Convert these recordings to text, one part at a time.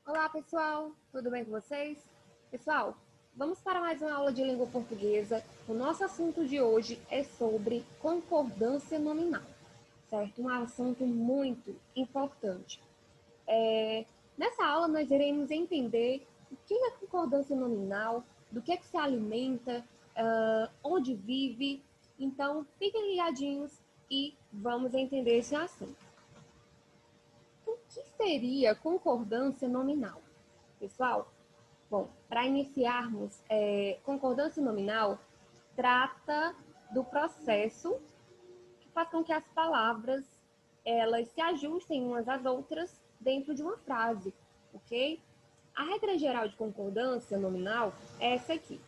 Olá, pessoal! Tudo bem com vocês? Pessoal, vamos para mais uma aula de língua portuguesa. O nosso assunto de hoje é sobre concordância nominal, certo? Um assunto muito importante. Nessa aula, nós iremos entender o que é concordância nominal, do que se alimenta, onde vive. Então, fiquem ligadinhos e vamos entender esse assunto. O que seria concordância nominal? Pessoal, bom, para iniciarmos, concordância nominal trata do processo que faz com que as palavras elas se ajustem umas às outras dentro de uma frase, ok? A regra geral de concordância nominal é essa aqui.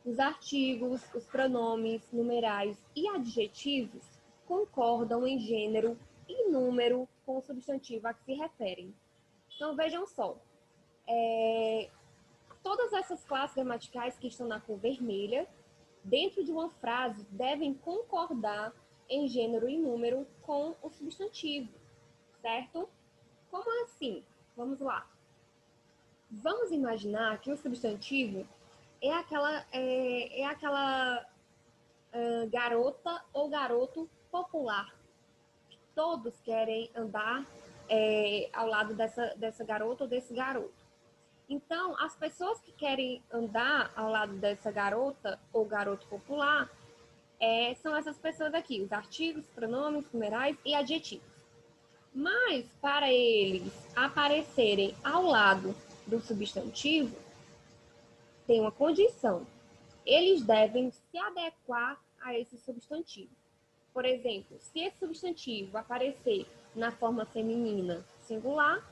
Os artigos, os pronomes, numerais e adjetivos concordam em gênero e número com o substantivo a que se referem. Então, vejam só, todas essas classes gramaticais que estão na cor vermelha, dentro de uma frase, devem concordar em gênero e número com o substantivo, certo? Como assim? Vamos lá. Vamos imaginar que o substantivo é aquela garota ou garoto popular. Todos querem andar ao lado dessa garota ou desse garoto. Então, as pessoas que querem andar ao lado dessa garota ou garoto popular são essas pessoas aqui, os artigos, pronomes, numerais e adjetivos. Mas, para eles aparecerem ao lado do substantivo, tem uma condição. Eles devem se adequar a esse substantivo. Por exemplo, se esse substantivo aparecer na forma feminina singular,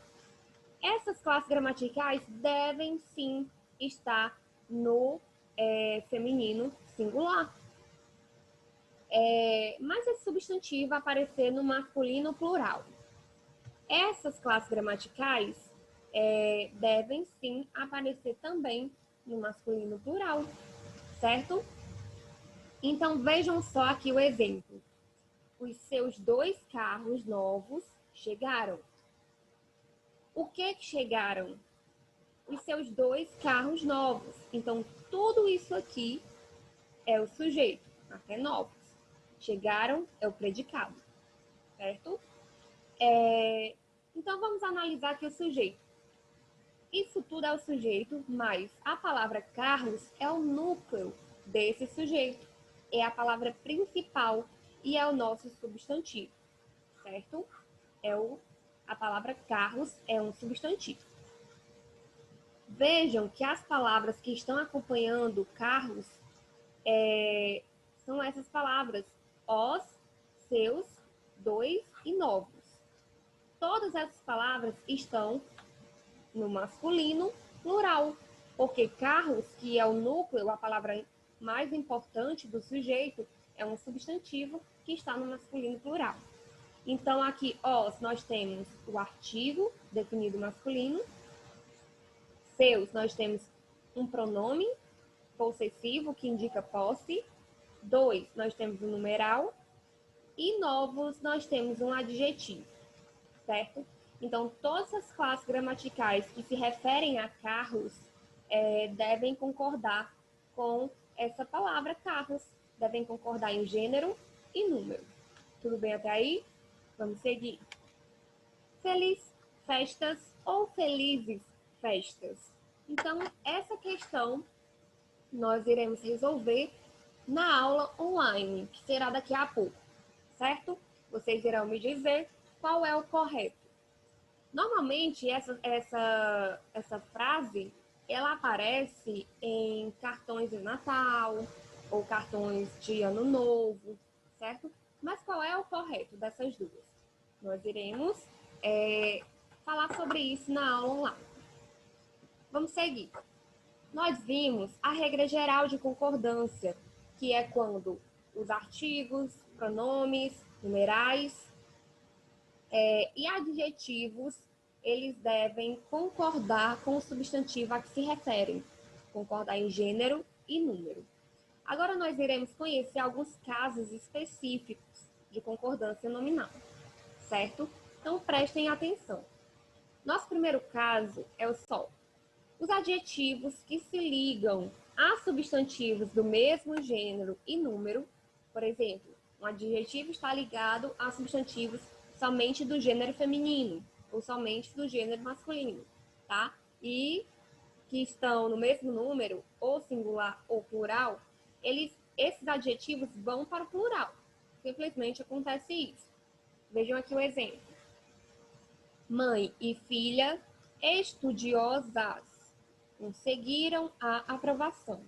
essas classes gramaticais devem sim estar no feminino singular. Mas esse substantivo aparecer no masculino plural. Essas classes gramaticais devem sim aparecer também no masculino plural, certo? Então vejam só aqui o exemplo. Os seus 2 carros novos chegaram. O que chegaram? Os seus 2 carros novos. Então, tudo isso aqui é o sujeito, até novos. Chegaram é o predicado, certo? Então, vamos analisar aqui o sujeito. Isso tudo é o sujeito, mas a palavra carros é o núcleo desse sujeito. É a palavra principal e é o nosso substantivo, certo? A palavra carros é um substantivo. Vejam que as palavras que estão acompanhando carros são essas palavras: os, seus, 2 e novos. Todas essas palavras estão no masculino plural, porque carros, que é o núcleo, a palavra mais importante do sujeito, é um substantivo que está no masculino plural. Então, aqui, os, nós temos o artigo definido masculino. Seus, nós temos um pronome possessivo que indica posse. 2, nós temos um numeral. E novos, nós temos um adjetivo, certo? Então, todas as classes gramaticais que se referem a carros devem concordar com essa palavra carros. Devem concordar em gênero e número. Tudo bem até aí? Vamos seguir. Feliz festas ou felizes festas? Então, essa questão nós iremos resolver na aula online, que será daqui a pouco, certo? Vocês irão me dizer qual é o correto. Normalmente, essa frase, ela aparece em cartões de Natal ou cartões de Ano Novo, certo? Mas qual é o correto dessas duas? Nós iremos falar sobre isso na aula online. Vamos seguir. Nós vimos a regra geral de concordância, que é quando os artigos, pronomes, numerais e adjetivos, eles devem concordar com o substantivo a que se referem, concordar em gênero e número. Agora nós iremos conhecer alguns casos específicos de concordância nominal, certo? Então prestem atenção. Nosso primeiro caso é o sol. Os adjetivos que se ligam a substantivos do mesmo gênero e número, por exemplo, um adjetivo está ligado a substantivos somente do gênero feminino ou somente do gênero masculino, tá? E que estão no mesmo número, ou singular ou plural, esses adjetivos vão para o plural. Simplesmente acontece isso. Vejam aqui o exemplo. Mãe e filha estudiosas conseguiram a aprovação.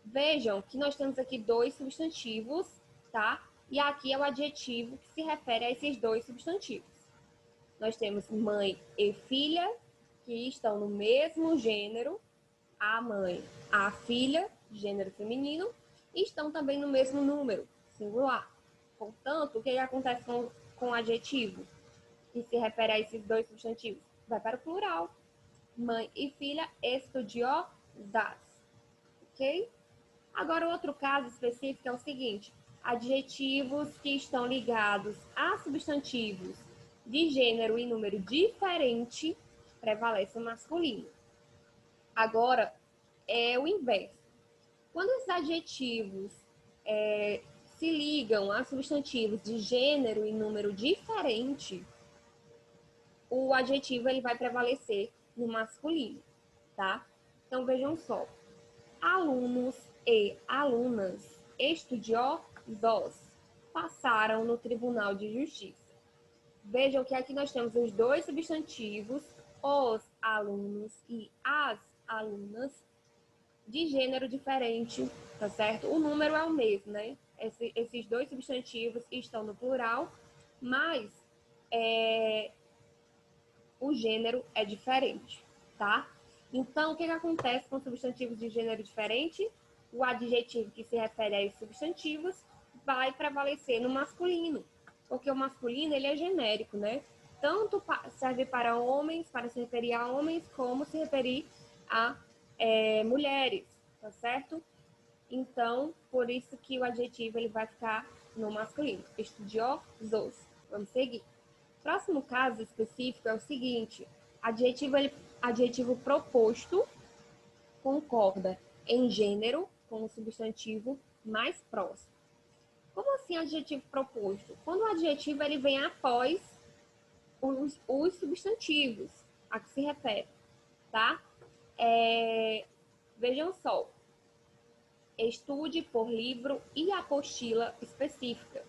Vejam que nós temos aqui dois substantivos, tá? E aqui é o adjetivo que se refere a esses dois substantivos. Nós temos mãe e filha, que estão no mesmo gênero, a mãe, a filha, gênero feminino, e estão também no mesmo número, singular. Portanto, o que acontece com o adjetivo que se refere a esses dois substantivos? Vai para o plural. Mãe e filha estudiosas. Ok? Agora, outro caso específico é o seguinte: adjetivos que estão ligados a substantivos de gênero e número diferente prevalece o masculino. Agora, é o inverso. Quando esses adjetivos se ligam a substantivos de gênero e número diferente, o adjetivo ele vai prevalecer no masculino, tá? Então, vejam só. Alunos e alunas estudiosos passaram no Tribunal de Justiça. Vejam que aqui nós temos os dois substantivos, os alunos e as alunas, de gênero diferente, tá certo? O número é o mesmo, né? Esses dois substantivos estão no plural, mas o gênero é diferente, tá? Então, o que acontece com substantivos de gênero diferente? O adjetivo que se refere a esses substantivos vai prevalecer no masculino, porque o masculino ele é genérico, né? Tanto serve para homens, para se referir a homens, como se referir a mulheres, tá certo? Então, por isso que o adjetivo ele vai ficar no masculino. Estudiosos. Vamos seguir. Próximo caso específico é o seguinte: adjetivo proposto concorda em gênero com o substantivo mais próximo. Como assim adjetivo proposto? Quando o adjetivo ele vem após os substantivos a que se refere, tá? Vejam só. Estude por livro e apostila específica.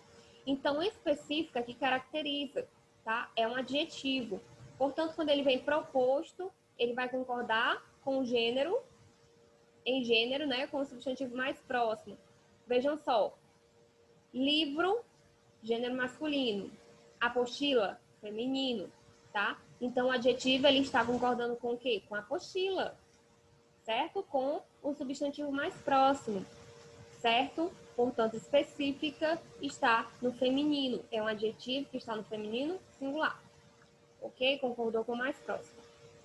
Então, específica que caracteriza, tá? É um adjetivo. Portanto, quando ele vem proposto, ele vai concordar com o gênero, em gênero, né? Com o substantivo mais próximo. Vejam só. Livro, gênero masculino. Apostila, feminino, tá? Então, o adjetivo, ele está concordando com o quê? Com a apostila, certo? Com o substantivo mais próximo, certo? Portanto, específica está no feminino. É um adjetivo que está no feminino singular. Ok? Concordou com o mais próximo.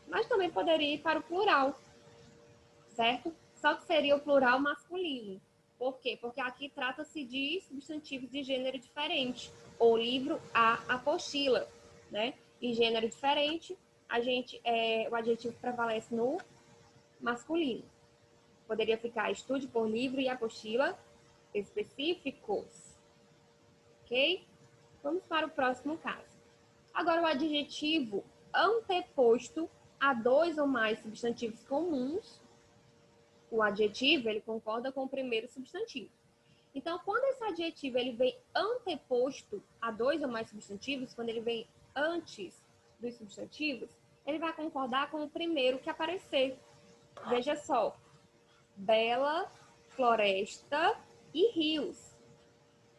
Mas também poderia ir para o plural, certo? Só que seria o plural masculino. Por quê? Porque aqui trata-se de substantivos de gênero diferente. O livro, a apostila, né? E gênero diferente, o adjetivo prevalece no masculino. Poderia ficar estude por livro e apostila específicos. Ok? Vamos para o próximo caso. Agora, o adjetivo anteposto a dois ou mais substantivos comuns. O adjetivo, ele concorda com o primeiro substantivo. Então, quando esse adjetivo ele vem anteposto a dois ou mais substantivos, quando ele vem antes dos substantivos, ele vai concordar com o primeiro que aparecer. Veja só. Bela, floresta e rios.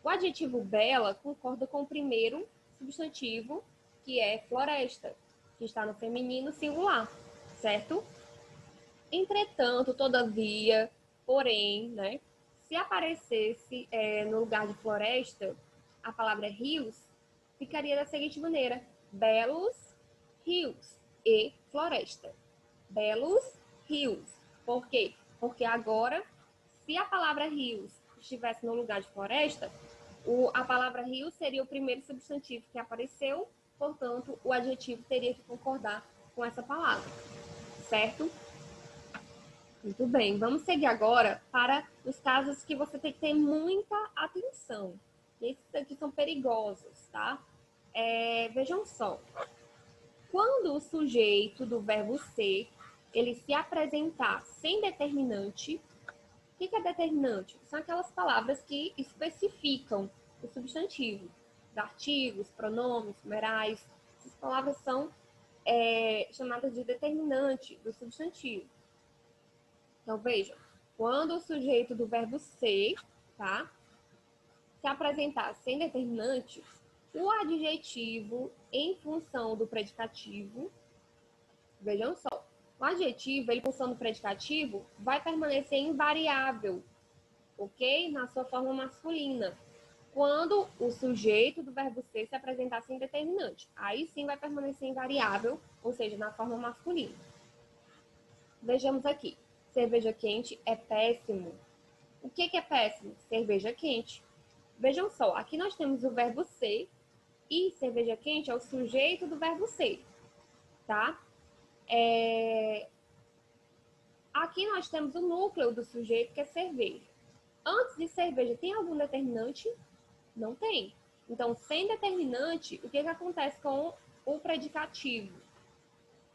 O adjetivo bela concorda com o primeiro substantivo, que é floresta, que está no feminino singular, certo? Entretanto, todavia, porém, né, se aparecesse no lugar de floresta a palavra rios, ficaria da seguinte maneira: belos rios e floresta. Belos rios. Por quê? Porque agora, se a palavra rios estivesse no lugar de floresta, a palavra rio seria o primeiro substantivo que apareceu portanto, o adjetivo teria que concordar com essa palavra, certo? Muito bem, vamos seguir agora para os casos que você tem que ter muita atenção. Esses aqui são perigosos, tá? Vejam só. Quando o sujeito do verbo ser, ele se apresentar sem determinante, o que é determinante? São aquelas palavras que especificam o substantivo. Os artigos, pronomes, numerais. Essas palavras são chamadas de determinante do substantivo. Então, vejam, quando o sujeito do verbo ser, tá, se apresentar sem determinante, o adjetivo em função do predicativo, vejam só, o adjetivo em função do predicativo vai permanecer invariável, ok? Na sua forma masculina. Quando o sujeito do verbo ser se apresentar sem determinante, aí sim vai permanecer invariável, ou seja, na forma masculina. Vejamos aqui. Cerveja quente é péssimo. O que é péssimo? Cerveja quente. Vejam só, aqui nós temos o verbo ser e cerveja quente é o sujeito do verbo ser, tá? Aqui nós temos o núcleo do sujeito, que é cerveja. Antes de cerveja, tem algum determinante? Não tem. Então, sem determinante, o que acontece com o predicativo?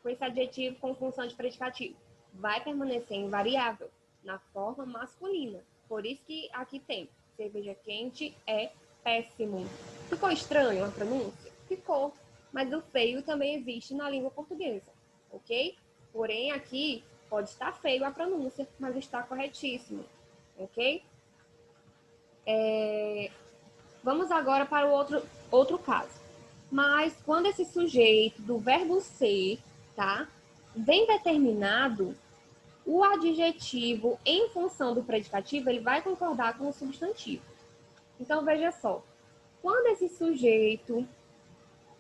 Com esse adjetivo com função de predicativo? Vai permanecer invariável na forma masculina. Por isso que aqui tem cerveja quente é péssimo. Ficou estranho a pronúncia? Ficou. Mas o feio também existe na língua portuguesa, ok? Porém, aqui pode estar feio a pronúncia, mas está corretíssimo, ok? Vamos agora para o outro caso. Mas quando esse sujeito do verbo ser, tá, vem determinado, o adjetivo em função do predicativo, ele vai concordar com o substantivo. Então, veja só. Quando esse sujeito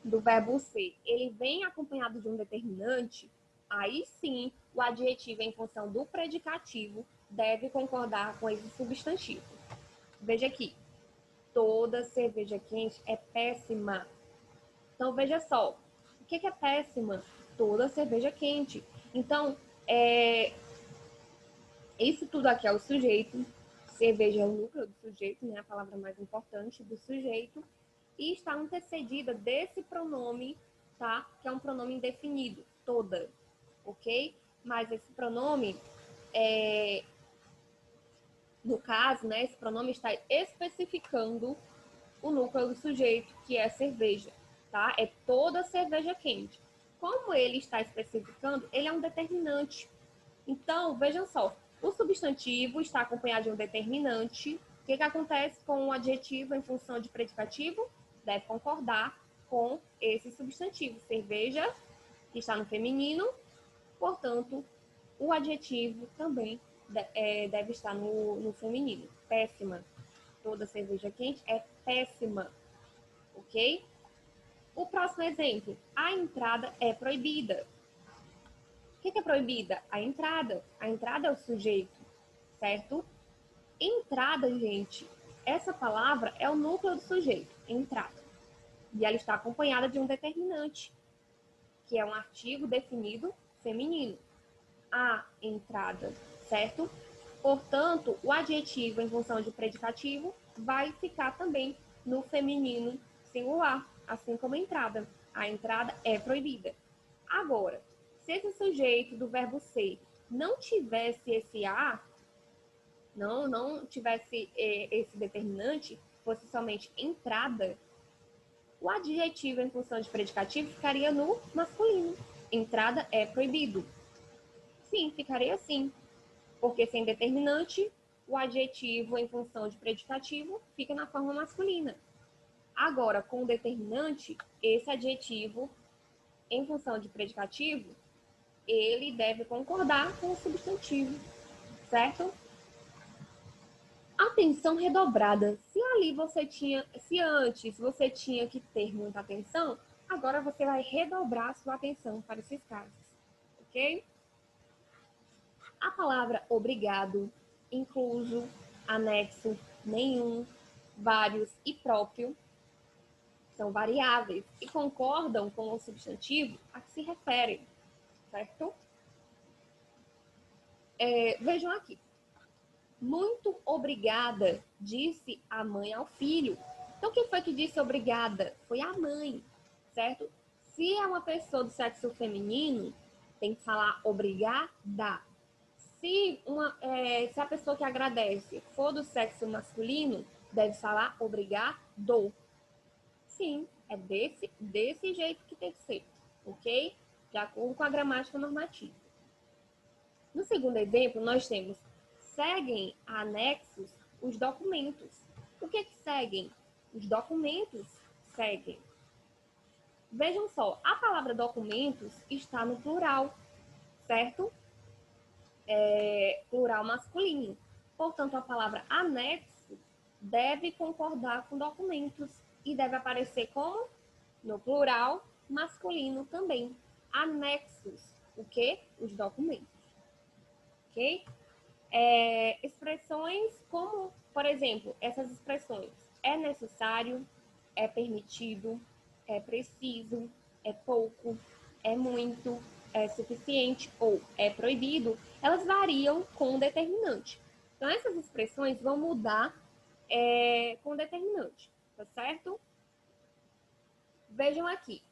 do verbo ser, ele vem acompanhado de um determinante, aí sim, o adjetivo em função do predicativo deve concordar com esse substantivo. Veja aqui. Toda cerveja quente é péssima. Então, veja só. O que é péssima? Toda cerveja quente. Então, isso tudo aqui é o sujeito. Cerveja é o núcleo do sujeito, né? A palavra mais importante do sujeito. E está antecedida desse pronome, tá? Que é um pronome indefinido, toda, ok? Mas esse pronome, no caso, né? Esse pronome está especificando o núcleo do sujeito, que é a cerveja, tá? É toda cerveja quente. Como ele está especificando, ele é um determinante. Então, vejam só, o substantivo está acompanhado de um determinante. O que acontece com o adjetivo em função de predicativo? Deve concordar com esse substantivo. Cerveja, que está no feminino, portanto, o adjetivo também deve estar no feminino. Péssima. Toda cerveja quente é péssima, ok? O próximo exemplo, a entrada é proibida. O que é proibida? A entrada. A entrada é o sujeito, certo? Entrada, gente, essa palavra é o núcleo do sujeito, entrada. E ela está acompanhada de um determinante, que é um artigo definido feminino. A entrada, certo? Portanto, o adjetivo em função de predicativo vai ficar também no feminino singular, assim como entrada. A entrada é proibida. Agora, se esse sujeito do verbo ser não tivesse esse a, não tivesse esse determinante, fosse somente entrada, o adjetivo em função de predicativo ficaria no masculino. Entrada é proibido. Sim, ficaria assim. Porque sem determinante, o adjetivo em função de predicativo fica na forma masculina. Agora, com determinante, esse adjetivo em função de predicativo, ele deve concordar com o substantivo, certo? Atenção redobrada. Se antes você tinha que ter muita atenção, agora você vai redobrar sua atenção para esses casos, ok? A palavra obrigado, incluso, anexo, nenhum, vários e próprio são variáveis e concordam com o substantivo a que se referem, certo? Vejam aqui. Muito obrigada, disse a mãe ao filho. Então, quem foi que disse obrigada? Foi a mãe, certo? Se é uma pessoa do sexo feminino, tem que falar obrigada. Se a pessoa que agradece for do sexo masculino, deve falar obrigado. Sim, é desse jeito que tem que ser, ok? De acordo com a gramática normativa. No segundo exemplo, nós temos seguem anexos os documentos. O que seguem? Os documentos seguem. Vejam só, a palavra documentos está no plural, certo? Plural masculino. Portanto, a palavra anexo deve concordar com documentos e deve aparecer como? No plural masculino também. Anexos. O que? Os documentos. Ok? Expressões como, por exemplo, essas expressões é necessário, é permitido, é preciso, é pouco, é muito, é suficiente ou é proibido, elas variam com o determinante. Então, essas expressões vão mudar com o determinante, tá certo? Vejam aqui.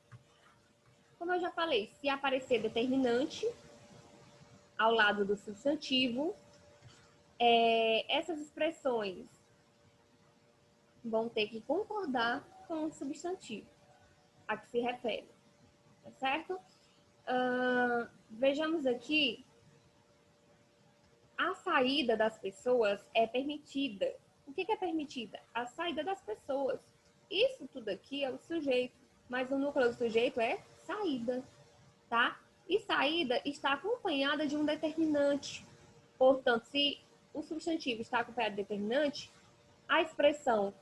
Como eu já falei, se aparecer determinante ao lado do substantivo, essas expressões vão ter que concordar com o substantivo a que se refere, tá certo? Vejamos aqui, a saída das pessoas é permitida. O que é permitida? A saída das pessoas. Isso tudo aqui é o sujeito, mas o núcleo do sujeito é saída, tá? E saída está acompanhada de um determinante. Portanto, se o substantivo está acompanhado de determinante, a expressão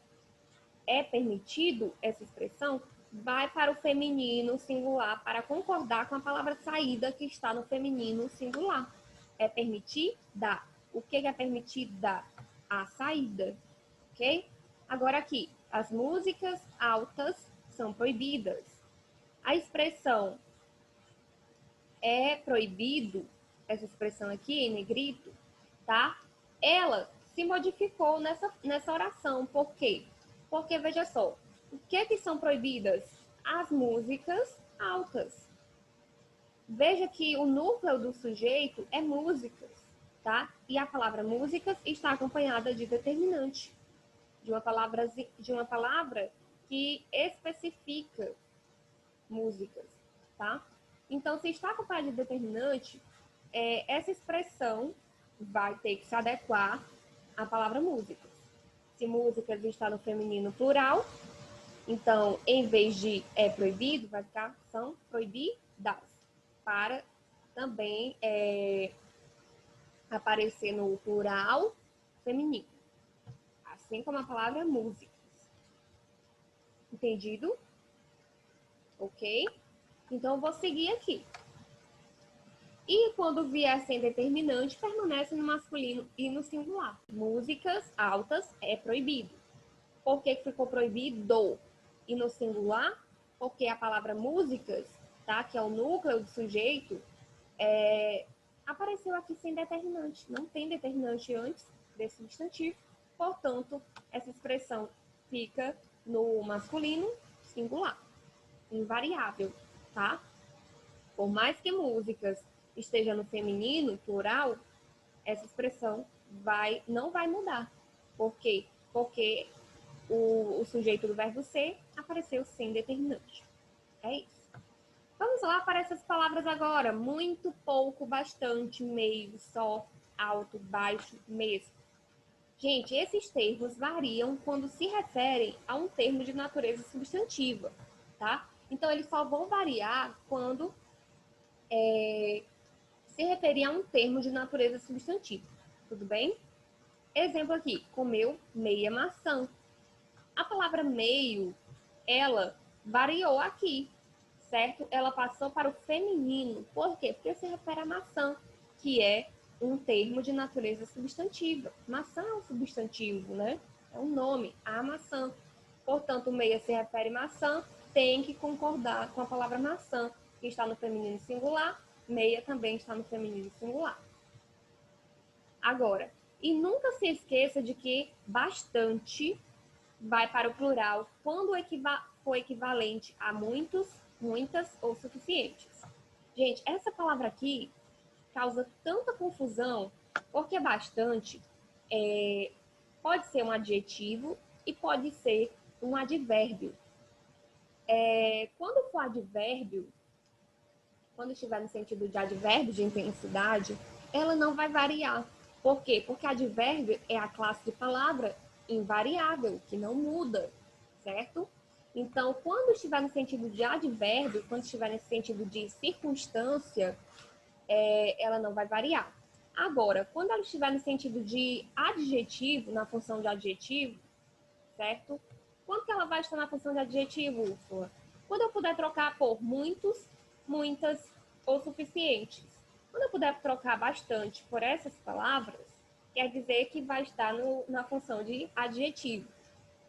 é permitido, essa expressão, vai para o feminino singular para concordar com a palavra saída que está no feminino singular. É permitida. O que é permitida? A saída, ok? Agora aqui, as músicas altas são proibidas. A expressão é proibido, essa expressão aqui em negrito, tá? Ela se modificou nessa oração. Por quê? Porque, veja só, o que são proibidas? As músicas altas. Veja que o núcleo do sujeito é músicas, tá? E a palavra músicas está acompanhada de determinante, de uma palavra que especifica músicas, tá? Então, se está acompanhada de determinante, essa expressão vai ter que se adequar à palavra músicas. Se músicas está no feminino plural, então, em vez de é proibido, vai ficar são proibidas, para também aparecer no plural feminino. Assim como a palavra músicas. Entendido? Ok? Então, eu vou seguir aqui. E quando vier sem determinante, permanece no masculino e no singular. Músicas altas é proibido. Por que ficou proibido? E no singular, porque a palavra músicas, tá? Que é o núcleo do sujeito, apareceu aqui sem determinante. Não tem determinante antes desse substantivo. Portanto, essa expressão fica no masculino singular, invariável, tá? Por mais que músicas esteja no feminino, plural, essa expressão não vai mudar. Por quê? Porque o sujeito do verbo ser apareceu sem determinante. É isso. Vamos lá para essas palavras agora. Muito, pouco, bastante, meio, só, alto, baixo, mesmo. Gente, esses termos variam quando se referem a um termo de natureza substantiva, tá? Então, eles só vão variar quando se referir a um termo de natureza substantiva. Tudo bem? Exemplo aqui, comeu meia maçã. A palavra meio, ela variou aqui, certo? Ela passou para o feminino. Por quê? Porque se refere à maçã, que é um termo de natureza substantiva. Maçã é um substantivo, né? É um nome, a maçã. Portanto, meia se refere maçã, tem que concordar com a palavra maçã, que está no feminino singular, meia também está no feminino singular. Agora, e nunca se esqueça de que bastante vai para o plural quando for equivalente a muitos, muitas ou suficientes. Gente, essa palavra aqui causa tanta confusão, porque bastante pode ser um adjetivo e pode ser um advérbio. Quando for advérbio, quando estiver no sentido de advérbio de intensidade, ela não vai variar. Por quê? Porque advérbio é a classe de palavra invariável, que não muda, certo? Então, quando estiver no sentido de advérbio, quando estiver nesse sentido de circunstância, ela não vai variar. Agora, quando ela estiver no sentido de adjetivo, na função de adjetivo, certo? Quando que ela vai estar na função de adjetivo, Úrsula? Quando eu puder trocar por muitos, muitas ou suficientes. Quando eu puder trocar bastante por essas palavras, quer dizer que vai estar na função de adjetivo.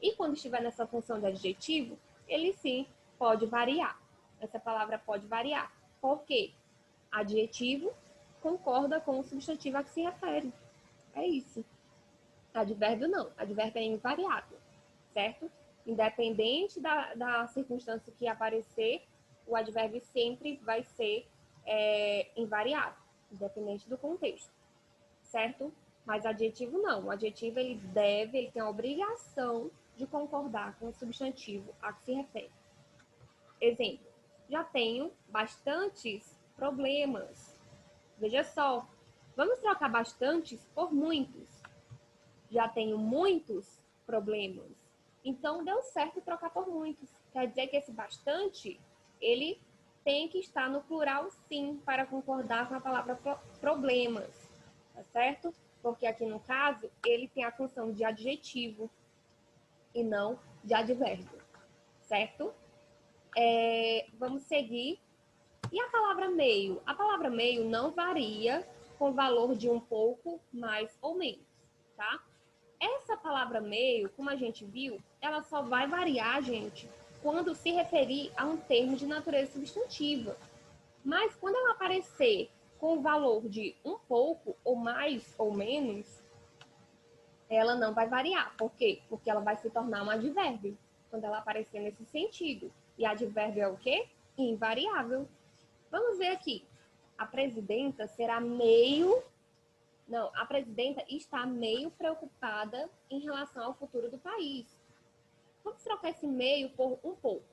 E quando estiver nessa função de adjetivo, ele sim pode variar. Essa palavra pode variar. Por quê? Adjetivo concorda com o substantivo a que se refere. É isso. Advérbio não. Advérbio é invariável, certo? Independente da circunstância que aparecer, o advérbio sempre vai ser invariável, independente do contexto, certo? Mas adjetivo não. O adjetivo ele tem a obrigação de concordar com o substantivo a que se refere. Exemplo, já tenho bastantes problemas. Veja só, vamos trocar bastantes por muitos. Já tenho muitos problemas. Então, deu certo trocar por muitos. Quer dizer que esse bastante, ele tem que estar no plural, sim, para concordar com a palavra problemas. Tá certo? Porque aqui, no caso, ele tem a função de adjetivo e não de advérbio. Certo? Vamos seguir. E a palavra meio? A palavra meio não varia com o valor de um pouco mais ou menos, tá? Essa palavra meio, como a gente viu, ela só vai variar, gente, quando se referir a um termo de natureza substantiva. Mas quando ela aparecer com o valor de um pouco, ou mais ou menos, ela não vai variar. Por quê? Porque ela vai se tornar um advérbio, quando ela aparecer nesse sentido. E advérbio é o quê? Invariável. Vamos ver aqui. A presidenta será meio... Não, a presidenta está meio preocupada em relação ao futuro do país. Vamos trocar esse meio por um pouco.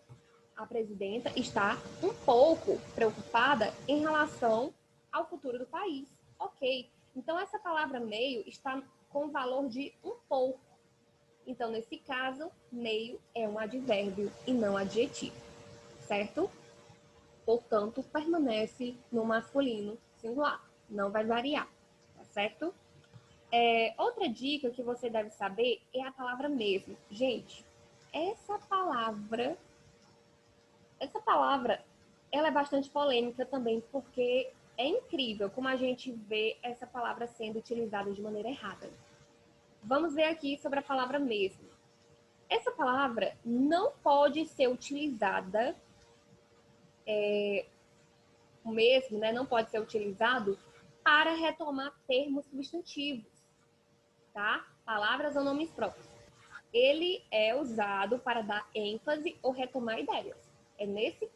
A presidenta está um pouco preocupada em relação ao futuro do país. Ok. Então, essa palavra meio está com o valor de um pouco. Então, nesse caso, meio é um advérbio e não adjetivo. Certo? Portanto, permanece no masculino singular. Não vai variar. Tá certo? Outra dica que você deve saber é a palavra mesmo. Gente, essa palavra, ela é bastante polêmica também, porque é incrível como a gente vê essa palavra sendo utilizada de maneira errada. Vamos ver aqui sobre a palavra mesmo. Essa palavra não pode ser utilizada, o mesmo, né, não pode ser utilizado para retomar termos substantivos, tá? Palavras ou nomes próprios. Ele é usado para dar ênfase ou retomar ideias. É nesses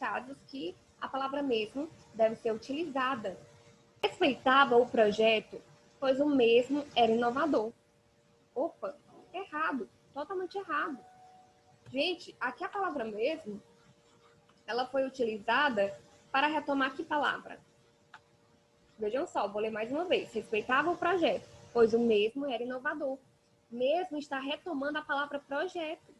casos que a palavra mesmo deve ser utilizada. Respeitava o projeto, pois o mesmo era inovador. Opa, errado, totalmente errado. Gente, aqui a palavra mesmo, ela foi utilizada para retomar que palavra? Vejam só, vou ler mais uma vez. Respeitava o projeto, pois o mesmo era inovador. Mesmo está retomando a palavra projeto.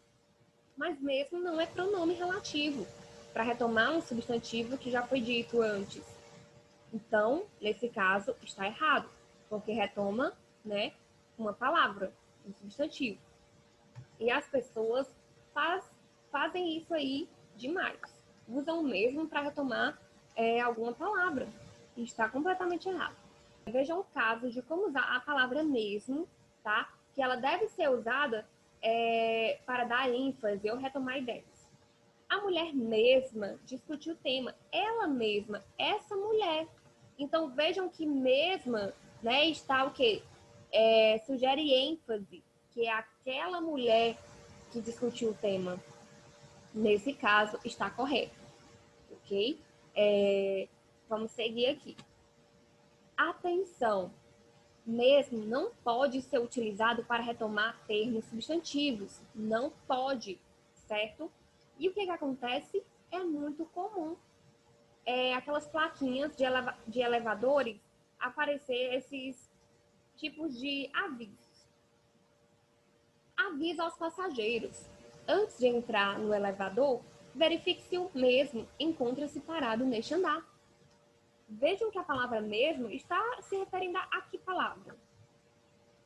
Mas mesmo não é pronome relativo, para retomar um substantivo que já foi dito antes. Então, nesse caso, está errado, porque retoma, né, uma palavra, um substantivo. E as pessoas fazem isso aí demais. Usam o mesmo para retomar alguma palavra. E está completamente errado. Vejam o caso de como usar a palavra mesmo, tá? Que ela deve ser usada para dar ênfase ou retomar ideias. A mulher mesma discutiu o tema, ela mesma, essa mulher. Então vejam que mesma, né, está o quê? Sugere ênfase, que é aquela mulher que discutiu o tema. Nesse caso, está correto, ok? Vamos seguir aqui. Atenção! Mesmo não pode ser utilizado para retomar termos substantivos. Não pode, certo? E o que acontece? É muito comum. Aquelas plaquinhas de elevadores aparecer esses tipos de avisos. Aviso aos passageiros. Antes de entrar no elevador, verifique se o mesmo encontra-se parado neste andar. Vejam que a palavra mesmo está se referindo a que palavra?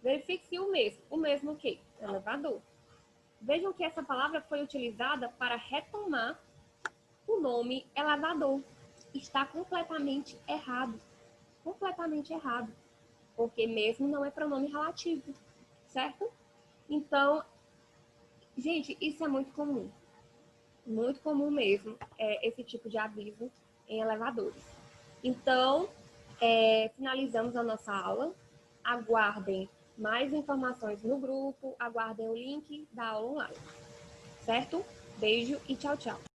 Verifique se o mesmo. O mesmo o quê? Elevador. Vejam que essa palavra foi utilizada para retomar o nome elevador. Está completamente errado. Completamente errado. Porque mesmo não é pronome relativo. Certo? Então, gente, isso é muito comum. Muito comum mesmo, esse tipo de aviso em elevadores. Então, finalizamos a nossa aula. Aguardem mais informações no grupo, aguardem o link da aula online. Certo? Beijo e tchau, tchau.